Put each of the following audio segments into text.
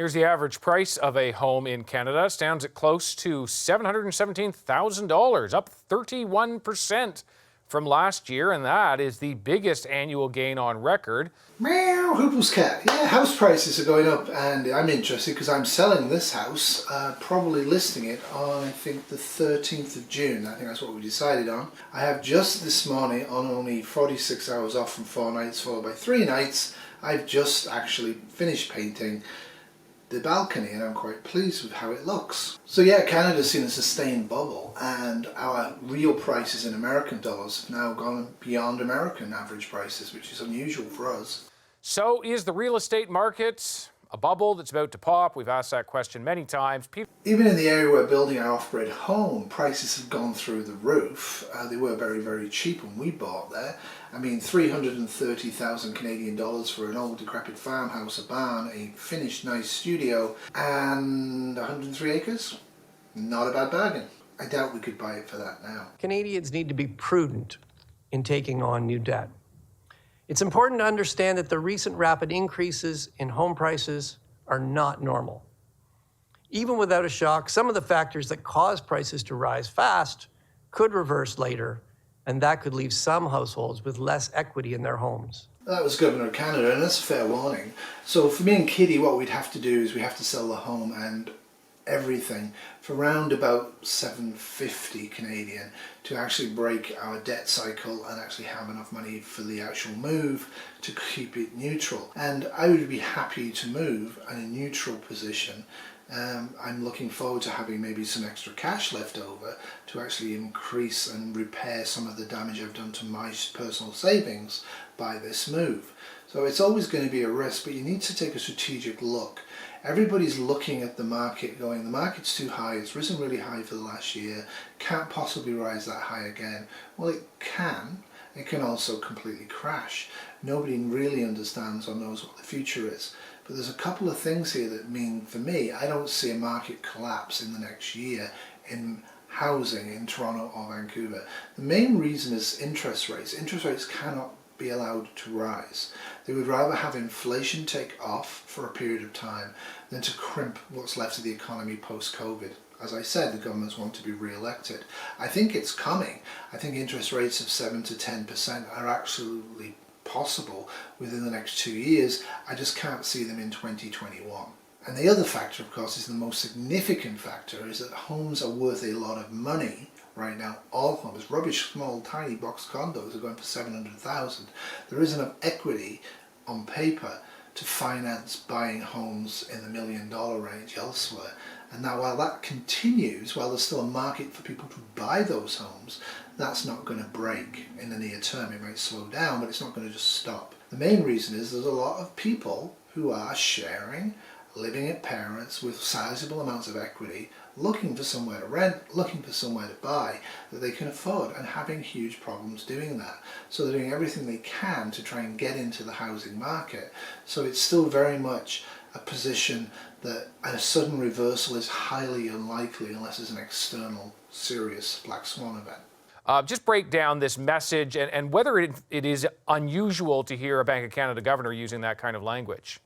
Here's the average price of a home in Canada. It stands at close to $717,000, up 31% from last year, and that is the biggest annual gain on record. Meow, Huples cat. Yeah, house prices are going up, and I'm interested because I'm selling this house, probably listing it on, I think, the 13th of June. I think that's what we decided on. I have just this morning, on only 46 hours off from 4 nights, followed by 3 nights, I've just actually finished painting the balcony, and I'm quite pleased with how it looks. So yeah, Canada's seen a sustained bubble, and our real prices in American dollars have now gone beyond American average prices, which is unusual for us. So is the real estate market a bubble that's about to pop? We've asked that question many times. Even in the area we're building our off-grid home, prices have gone through the roof. They were very, very cheap when we bought there. I mean, 330,000 Canadian dollars for an old decrepit farmhouse, a barn, a finished nice studio, and 103 acres. Not a bad bargain. I doubt we could buy it for that now. Canadians need to be prudent in taking on new debt. It's important to understand that the recent rapid increases in home prices are not normal. Even without a shock, some of the factors that cause prices to rise fast could reverse later, and that could leave some households with less equity in their homes. That was Governor of Canada, and that's a fair warning. So for me and Kitty, what we'd have to do is we have to sell the home and everything for around about 750 Canadian to actually break our debt cycle and actually have enough money for the actual move to keep it neutral. And I would be happy to move in a neutral position. I'm looking forward to having maybe some extra cash left over to actually increase and repair some of the damage I've done to my personal savings by this move. So it's always going to be a risk, but you need to take a strategic look. Everybody's looking at the market going, the market's too high, it's risen really high for the last year, can't possibly rise that high again. Well, it can also completely crash. Nobody really understands or knows what the future is. But there's a couple of things here that mean, for me, I don't see a market collapse in the next year in housing in Toronto or Vancouver. The main reason is interest rates. Interest rates cannot be allowed to rise. They would rather have inflation take off for a period of time than to crimp what's left of the economy post-COVID. As I said, the governments want to be re-elected. I think it's coming. I think interest rates of 7 to 10% are absolutely possible within the next 2 years. I just can't see them in 2021. And the other factor, of course, is the most significant factor, is that homes are worth a lot of money right now. All homes, rubbish, small, tiny box condos are going for 700,000. There isn't enough equity on paper to finance buying homes in the $1 million range elsewhere. And now while that continues, while there's still a market for people to buy those homes, that's not going to break in the near term. It might slow down, but it's not going to just stop. The main reason is there's a lot of people who are sharing, living at parents with sizable amounts of equity, looking for somewhere to rent, looking for somewhere to buy that they can afford, and having huge problems doing that. So they're doing everything they can to try and get into the housing market. So it's still very much a position that a sudden reversal is highly unlikely unless there's an external serious black swan event. Just break down this message and whether it is unusual to hear a Bank of Canada governor using that kind of language.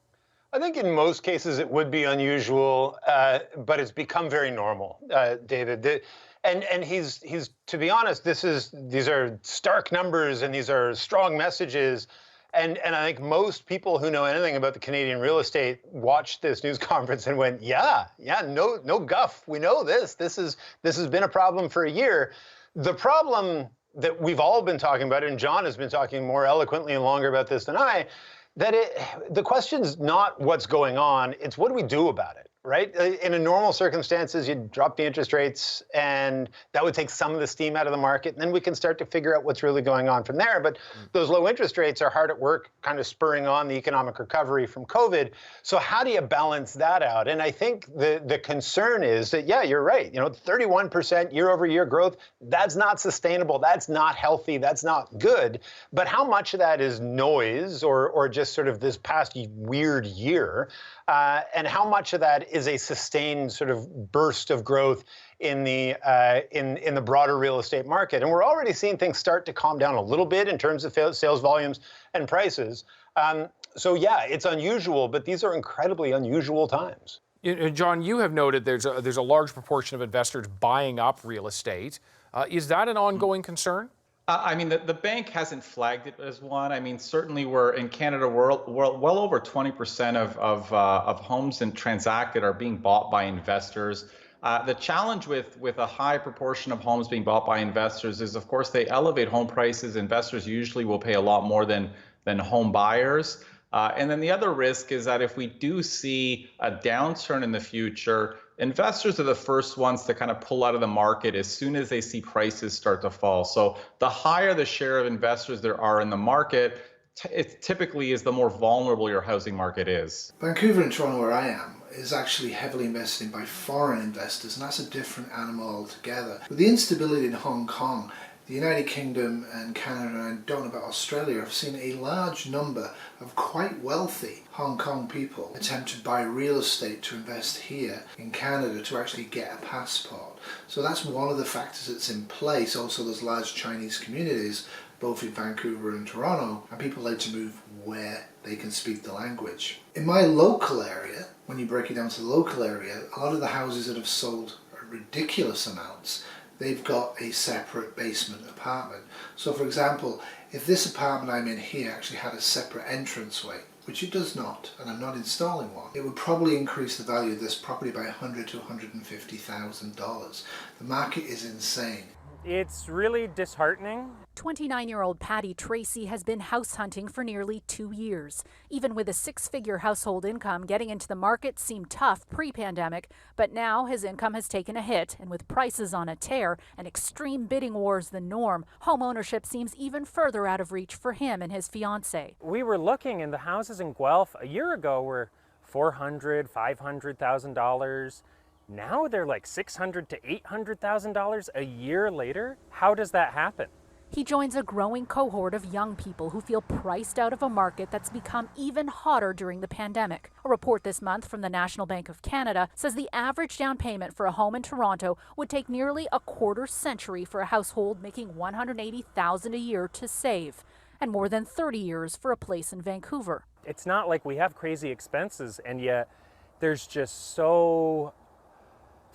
I think in most cases it would be unusual, but it's become very normal, David. And he's to be honest, these are stark numbers and these are strong messages. And I think most people who know anything about the Canadian real estate watched this news conference and went, no guff. We know this. This has been a problem for a year. The problem that we've all been talking about, and John has been talking more eloquently and longer about this than I, the question's not what's going on, it's what do we do about it, right? In a normal circumstances, you drop the interest rates and that would take some of the steam out of the market, and then we can start to figure out what's really going on from there. But those low interest rates are hard at work, kind of spurring on the economic recovery from COVID. So how do you balance that out? And I think the concern is that, yeah, you're right. 31% year over year growth, that's not sustainable. That's not healthy. That's not good. But how much of that is noise or just sort of this past weird year? And how much of that is a sustained sort of burst of growth in the broader real estate market? And we're already seeing things start to calm down a little bit in terms of sales volumes and prices. So yeah, it's unusual, but these are incredibly unusual times. John, you have noted there's a large proportion of investors buying up real estate. Is that an ongoing concern? I mean, the bank hasn't flagged it as one. I mean, certainly we're in Canada, we're well over 20% of homes and transacted are being bought by investors. The challenge with a high proportion of homes being bought by investors is, of course, they elevate home prices. Investors usually will pay a lot more than home buyers. And then the other risk is that if we do see a downturn in the future, investors are the first ones to kind of pull out of the market as soon as they see prices start to fall. So the higher the share of investors there are in the market, it typically is the more vulnerable your housing market is. Vancouver and Toronto, where I am, is actually heavily invested in by foreign investors, and that's a different animal altogether. With the instability in Hong Kong, the United Kingdom and Canada, and I don't know about Australia, have seen a large number of quite wealthy Hong Kong people attempt to buy real estate to invest here in Canada to actually get a passport. So that's one of the factors that's in place. Also, there's large Chinese communities both in Vancouver and Toronto, and people like to move where they can speak the language. In my local area, when you break it down to the local area, a lot of the houses that have sold at ridiculous amounts, they've got a separate basement apartment. So for example, if this apartment I'm in here actually had a separate entranceway, which it does not, and I'm not installing one, it would probably increase the value of this property by $100,000 to $150,000. The market is insane. It's really disheartening. 29-year-old Patty Tracy has been house hunting for nearly 2 years. Even with a six-figure household income, getting into the market seemed tough pre-pandemic, but now his income has taken a hit, and with prices on a tear and extreme bidding wars the norm, home ownership seems even further out of reach for him and his fiancée. We were looking, and the houses in Guelph a year ago were $400,000, $500,000. Now they're like $600,000 to $800,000 a year later. How does that happen? He joins a growing cohort of young people who feel priced out of a market that's become even hotter during the pandemic. A report this month from the National Bank of Canada says the average down payment for a home in Toronto would take nearly a quarter century for a household making $180,000 a year to save, and more than 30 years for a place in Vancouver. It's not like we have crazy expenses, and yet there's just so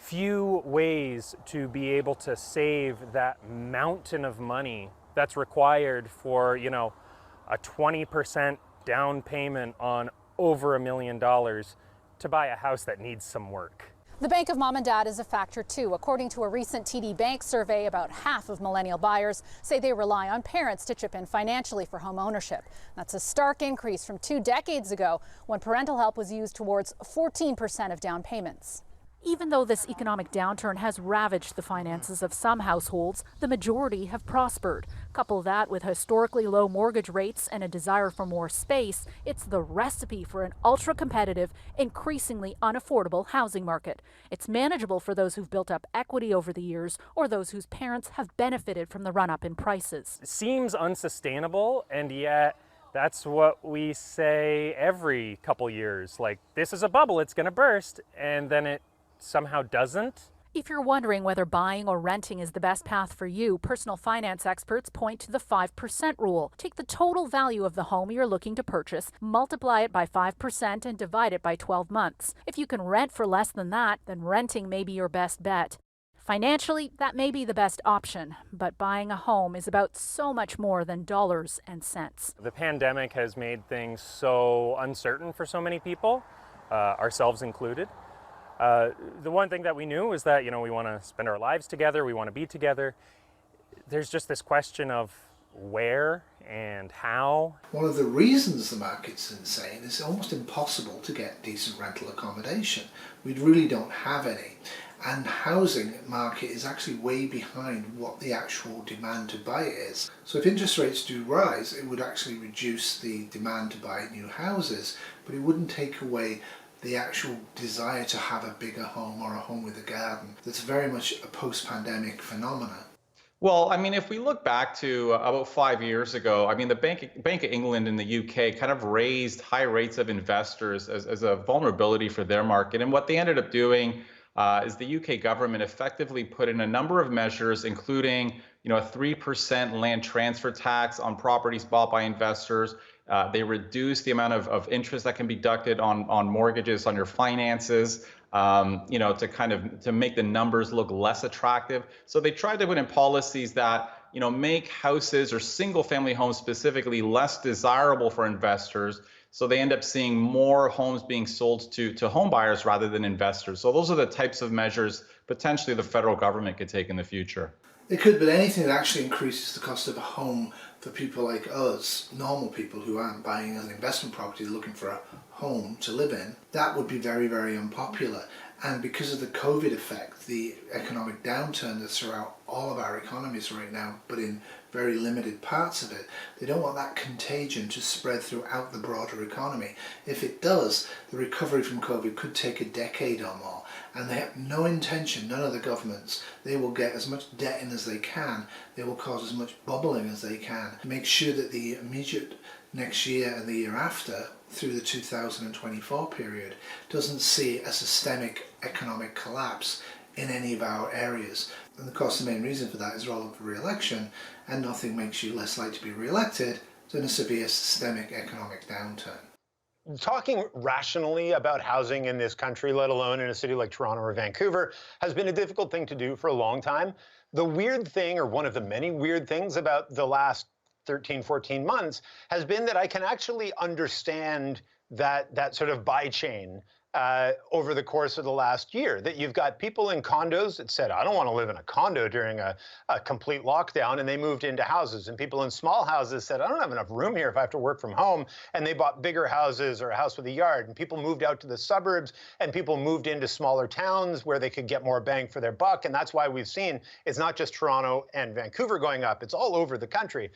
few ways to be able to save that mountain of money that's required for, a 20% down payment on over $1 million to buy a house that needs some work. The bank of mom and dad is a factor too. According to a recent TD Bank survey, about half of millennial buyers say they rely on parents to chip in financially for home ownership. That's a stark increase from 2 decades ago, when parental help was used towards 14% of down payments. Even though this economic downturn has ravaged the finances of some households, the majority have prospered. Couple that with historically low mortgage rates and a desire for more space, it's the recipe for an ultra-competitive, increasingly unaffordable housing market. It's manageable for those who've built up equity over the years or those whose parents have benefited from the run-up in prices. It seems unsustainable, and yet that's what we say every couple years. Like, this is a bubble, it's going to burst, and then it somehow doesn't. If you're wondering whether buying or renting is the best path for you, personal finance experts point to the 5% rule. Take the total value of the home you're looking to purchase, multiply it by 5%, and divide it by 12 months. If you can rent for less than that, then renting may be your best bet. Financially, that may be the best option, but buying a home is about so much more than dollars and cents. The pandemic has made things so uncertain for so many people, ourselves included. The one thing that we knew was that, we want to spend our lives together, we want to be together. There's just this question of where and how. One of the reasons the market's insane is almost impossible to get decent rental accommodation. We really don't have any. And housing market is actually way behind what the actual demand to buy is. So if interest rates do rise, it would actually reduce the demand to buy new houses, but it wouldn't take away the actual desire to have a bigger home or a home with a garden. That's very much a post-pandemic phenomenon. Well, I mean, if we look back to about 5 years ago, I mean, the Bank of England in the UK kind of raised high rates of investors as a vulnerability for their market. And what they ended up doing is the UK government effectively put in a number of measures, including, a 3% land transfer tax on properties bought by investors, They reduce the amount of interest that can be deducted on mortgages, on your finances, to make the numbers look less attractive. So they tried to put in policies that make houses or single family homes specifically less desirable for investors. So they end up seeing more homes being sold to home buyers rather than investors. So those are the types of measures potentially the federal government could take in the future. It could, but anything that actually increases the cost of a home for people like us, normal people who aren't buying an investment property, looking for a home to live in, that would be very, very unpopular. And because of the COVID effect, the economic downturn that's throughout all of our economies right now, but in very limited parts of it, they don't want that contagion to spread throughout the broader economy. If it does, the recovery from COVID could take a decade or more. And they have no intention, none of the governments, they will get as much debt in as they can, they will cause as much bubbling as they can, to make sure that the immediate next year and the year after, through the 2024 period, doesn't see a systemic economic collapse in any of our areas. And of course the main reason for that is rolling for re-election, and nothing makes you less likely to be re-elected than a severe systemic economic downturn. Talking rationally about housing in this country, let alone in a city like Toronto or Vancouver, has been a difficult thing to do for a long time. The weird thing, or one of the many weird things about the last 13, 14 months, has been that I can actually understand that sort of buy chain over the course of the last year, that you've got people in condos that said, I don't want to live in a condo during a complete lockdown, and they moved into houses. And people in small houses said, I don't have enough room here if I have to work from home, and they bought bigger houses or a house with a yard. And people moved out to the suburbs, and people moved into smaller towns where they could get more bang for their buck. And that's why we've seen it's not just Toronto and Vancouver going up, it's all over the country.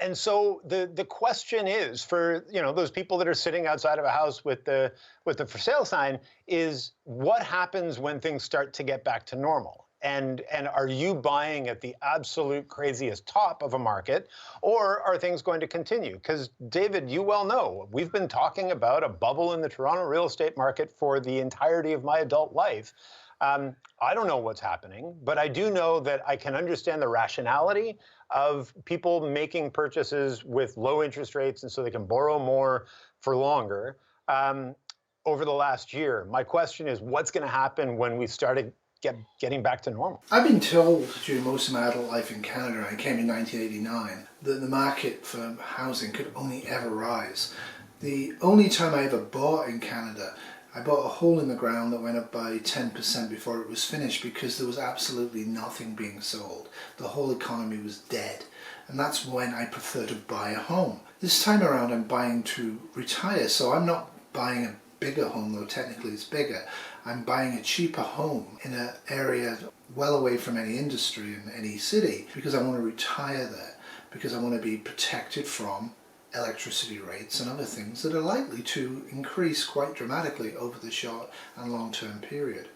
And so the question is, for those people that are sitting outside of a house with the for sale sign, is what happens when things start to get back to normal? And are you buying at the absolute craziest top of a market, or are things going to continue? Because David, you well know, we've been talking about a bubble in the Toronto real estate market for the entirety of my adult life. I don't know what's happening, but I do know that I can understand the rationality of people making purchases with low interest rates, and so they can borrow more for longer over the last year. My question is, what's going to happen when we started getting back to normal? I've been told during most of my adult life in Canada, I came in 1989, that the market for housing could only ever rise. The only time I ever bought in Canada, I bought a hole in the ground that went up by 10% before it was finished, because there was absolutely nothing being sold. The whole economy was dead. And that's when I prefer to buy a home. This time around I'm buying to retire, so I'm not buying a bigger home, though technically it's bigger. I'm buying a cheaper home in an area well away from any industry in any city, because I want to retire there, because I want to be protected from electricity rates and other things that are likely to increase quite dramatically over the short and long-term period.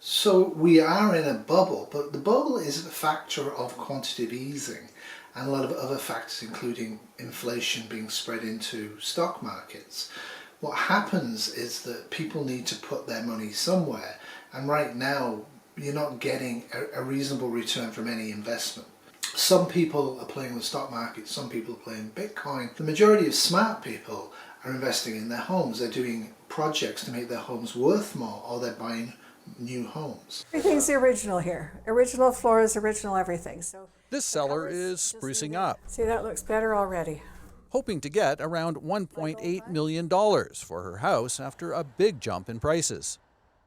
So we are in a bubble, but the bubble is a factor of quantitative easing and a lot of other factors, including inflation being spread into stock markets. What happens is that people need to put their money somewhere, and right now you're not getting a reasonable return from any investment. Some people are playing the stock market, some people are playing Bitcoin. The majority of smart people are investing in their homes. They're doing projects to make their homes worth more, or they're buying new homes. Everything's the original here. Original floors, original everything. So this seller is sprucing up. See, that looks better already. Hoping to get around $1.8 million for her house after a big jump in prices.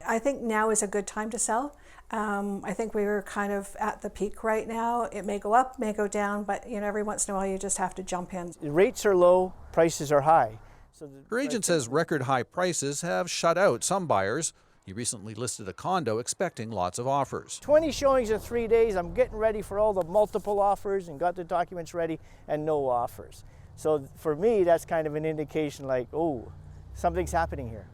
I think now is a good time to sell. I think we were kind of at the peak right now. It may go up, may go down, but every once in a while you just have to jump in. Rates are low, prices are high. Her agent says record high prices have shut out some buyers. He recently listed a condo expecting lots of offers. 20 showings in 3 days. I'm getting ready for all the multiple offers and got the documents ready and no offers. So for me, that's kind of an indication like, oh, something's happening here.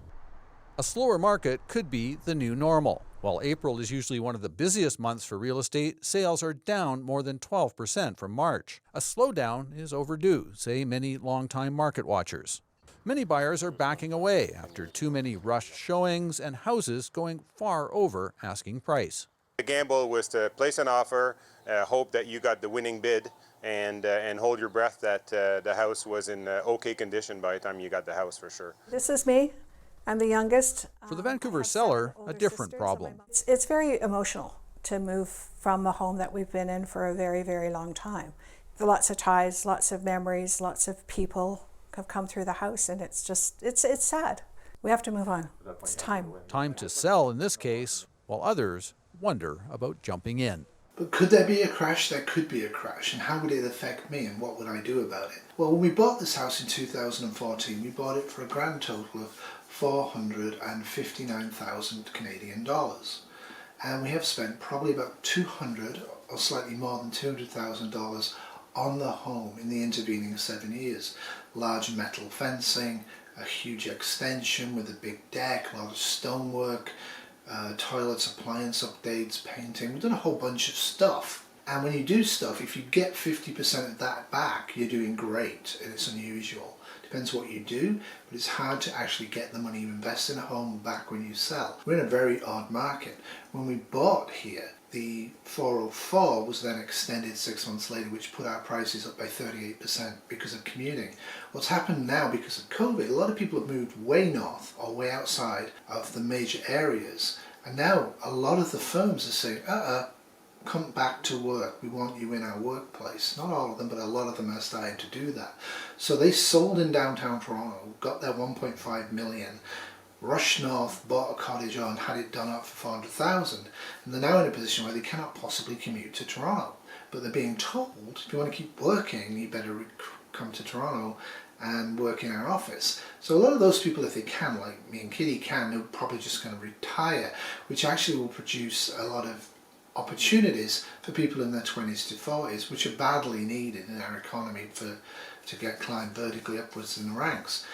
A slower market could be the new normal. While April is usually one of the busiest months for real estate, sales are down more than 12% from March. A slowdown is overdue, say many longtime market watchers. Many buyers are backing away after too many rushed showings and houses going far over asking price. The gamble was to place an offer, hope that you got the winning bid, and hold your breath that the house was in okay condition by the time you got the house for sure. This is me. I'm the youngest. For the Vancouver seller, a different problem. It's very emotional to move from the home that we've been in for a very, very long time. Lots of ties, lots of memories, lots of people have come through the house, and it's sad. We have to move on. It's time. Time to sell in this case, while others wonder about jumping in. But could there be a crash? There could be a crash, and how would it affect me, and what would I do about it? Well, when we bought this house in 2014, we bought it for a grand total of 459,000 Canadian dollars. And we have spent probably about 200 or slightly more than $200,000 on the home in the intervening 7 years. Large metal fencing, a huge extension with a big deck, a lot of stonework, toilets, appliance updates, painting. We've done a whole bunch of stuff. And when you do stuff, if you get 50% of that back, you're doing great, and it's unusual. Depends what you do, but it's hard to actually get the money you invest in a home back when you sell. We're in a very odd market. When we bought here, the 404 was then extended 6 months later, which put our prices up by 38% because of commuting. What's happened now because of COVID, a lot of people have moved way north or way outside of the major areas, and now a lot of the firms are saying, come back to work, we want you in our workplace. Not all of them, but a lot of them are starting to do that. So they sold in downtown Toronto, got their 1.5 million, rushed north, bought a cottage on, had it done up for 400,000, and they're now in a position where they cannot possibly commute to Toronto. But they're being told, if you want to keep working, you better come to Toronto and work in our office. So a lot of those people, if they can, like me and Kitty can, they're probably just going to retire, which actually will produce a lot of opportunities for people in their 20s to 40s, which are badly needed in our economy to get climbed vertically upwards in the ranks.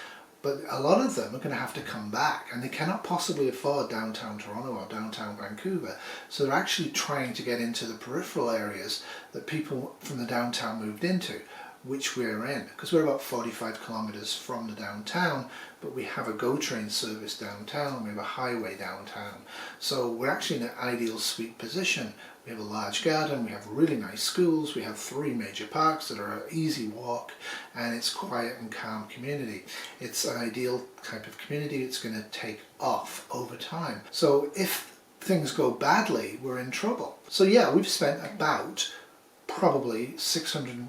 But a lot of them are going to have to come back, and they cannot possibly afford downtown Toronto or downtown Vancouver, so they're actually trying to get into the peripheral areas that people from the downtown moved into, which we're in, because we're about 45 kilometers from the downtown, but we have a GO train service downtown, we have a highway downtown. So we're actually in an ideal sweet position. We have a large garden, we have really nice schools, we have 3 major parks that are an easy walk, and it's quiet and calm community. It's an ideal type of community. It's going to take off over time. So if things go badly, we're in trouble. So yeah, we've spent about probably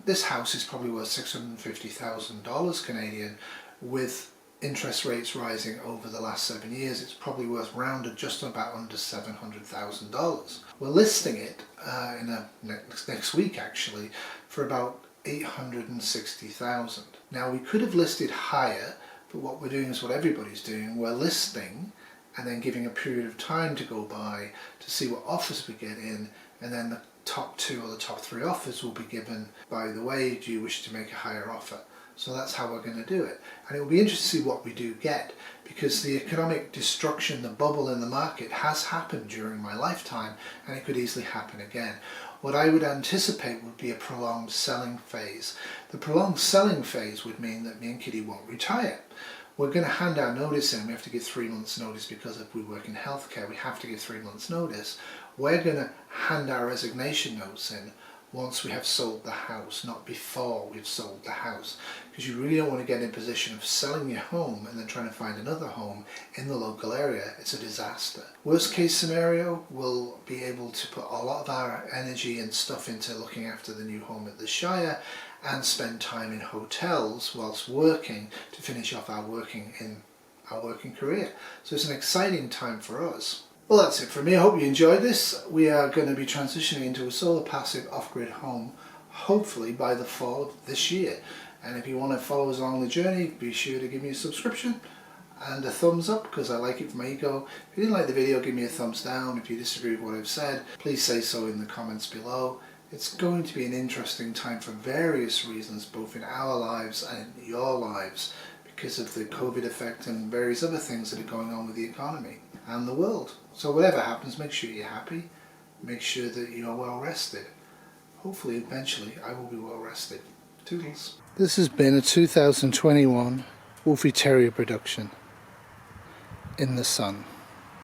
this house is probably worth $650,000 Canadian. With interest rates rising over the last 7 years, it's probably worth rounded just about under $700,000. We're listing it next week actually for about $860,000. Now we could have listed higher, but what we're doing is what everybody's doing. We're listing and then giving a period of time to go by to see what offers we get in, and then the top 2 or the top 3 offers will be given. By the way, do you wish to make a higher offer? So that's how we're going to do it. And it will be interesting to see what we do get, because the economic destruction, the bubble in the market has happened during my lifetime, and it could easily happen again. What I would anticipate would be a prolonged selling phase. The prolonged selling phase would mean that me and Kitty won't retire. We're going to hand our notice in. We have to give 3 months notice because if we work in healthcare, we have to give 3 months notice. We're going to hand our resignation notes in once we have sold the house, not before we've sold the house, because you really don't want to get in a position of selling your home and then trying to find another home in the local area. It's a disaster. Worst case scenario, we'll be able to put a lot of our energy and stuff into looking after the new home at the Shire and spend time in hotels whilst working to finish off our working in our working career. So it's an exciting time for us. Well, that's it for me. I hope you enjoyed this. We are going to be transitioning into a solar passive off-grid home, hopefully by the fall of this year. And if you want to follow us along the journey, be sure to give me a subscription and a thumbs up, because I like it for my ego. If you didn't like the video, give me a thumbs down. If you disagree with what I've said, please say so in the comments below. It's going to be an interesting time for various reasons, both in our lives and in your lives, because of the COVID effect and various other things that are going on with the economy and the world. So whatever happens, make sure you're happy, make sure that you're well rested. Hopefully, eventually, I will be well rested. Toodles. This has been a 2021 Wolfie Terrier production, In the Sun.